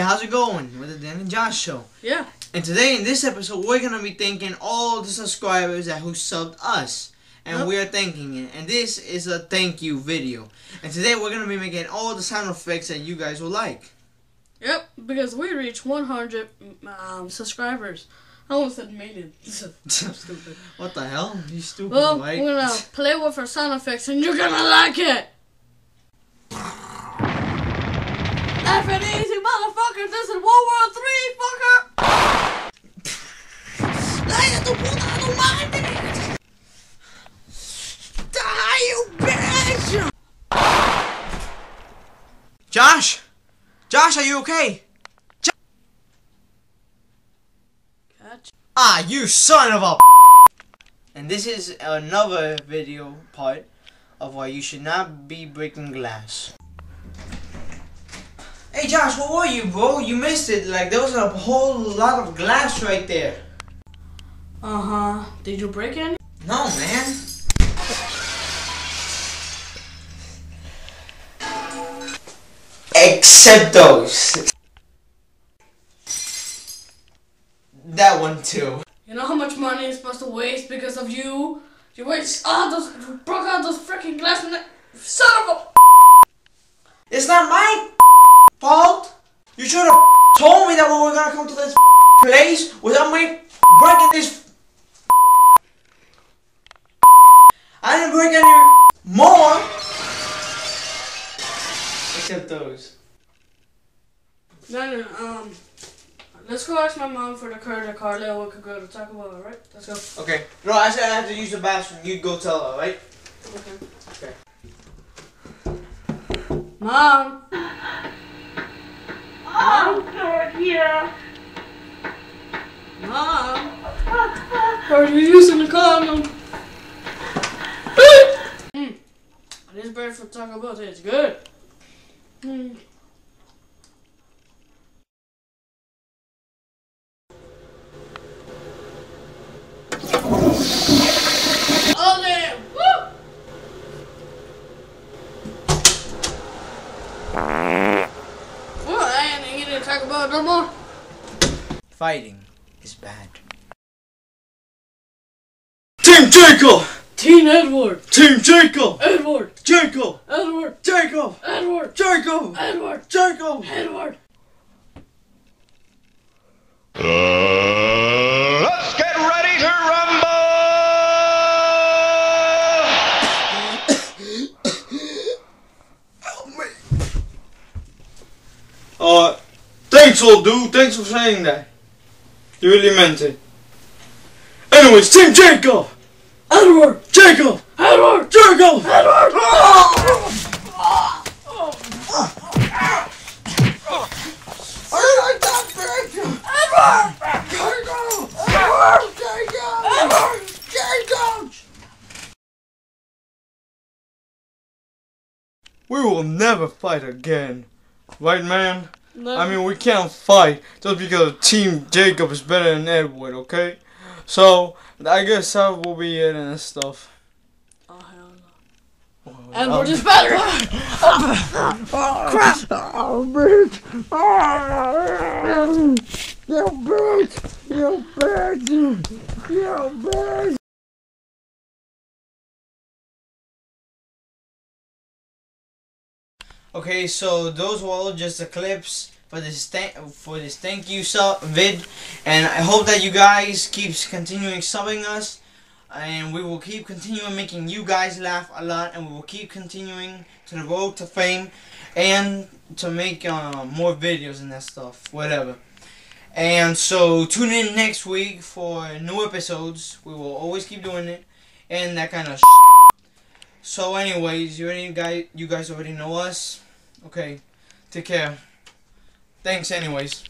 how's it going with the Dan and Josh show? Yeah. And today in this episode we're gonna be thanking all the subscribers who subbed us. And we are thanking it. And this is a thank you video. And today we're gonna be making all the sound effects that you guys will like. Yep, because we reached 100 subscribers. I almost said million. So stupid. What the hell? You stupid, well, right? we're gonna play with our sound effects and you're gonna like it! Laugh it easy, motherfuckers! This is World War III, fucker! Die, you bitch! Josh! Josh, are you okay? Catch. Ah, you son of a And this is another video part of why you should not be breaking glass. Hey Josh, where were you, bro? You missed it. Like, there was a whole lot of glass right there. Uh-huh. Did you break any? No, man. Except those. That one too. You know how much money is supposed to waste because of you? You waste you broke out those freaking glass and son of a. It's not my fault. You should have told me that we were gonna come to this place without me breaking this. I didn't break any more. Except those. Then, let's go ask my mom for the credit card. Then we could go to Taco Bell, alright? Let's go. Okay. No, I said I have to use the bathroom. You go tell her, right? Okay. Okay. Mom! Oh, God, yeah. Mom! Are you using the condom? This bread for Taco Bell tastes good. Oh damn! Woo! Well, I ain't eating Taco Bell no more. Fighting is bad. Team Jacob! Team Edward! Team Jacob! Edward! Jacob! Edward! Jacob! Edward! Jacob! Edward! Jacob! Edward! Let's get ready to rumble! Help me! Thanks old dude, thanks for saying that. You really meant it. Anyways, Team Jacob! Edward! Jacob! Edward! Jacob! Edward! We will never fight again. Right, man? No. I mean, we can't fight just because Team Jacob is better than Edward, okay? So, I guess that will be it and stuff. Oh, hell no. Oh, Edward is better! Crap! Oh, bitch! You bitch! You bitch! You bitch! Okay, so those were all just the clips for this thank you sub vid, and I hope that you guys keep continuing subbing us, and we will keep continuing making you guys laugh a lot, and we will keep continuing to the road to fame and to make more videos and that stuff, whatever. And so tune in next week for new episodes. We will always keep doing it and that kind of So anyways, you guys already know us. Okay, take care. Thanks anyways.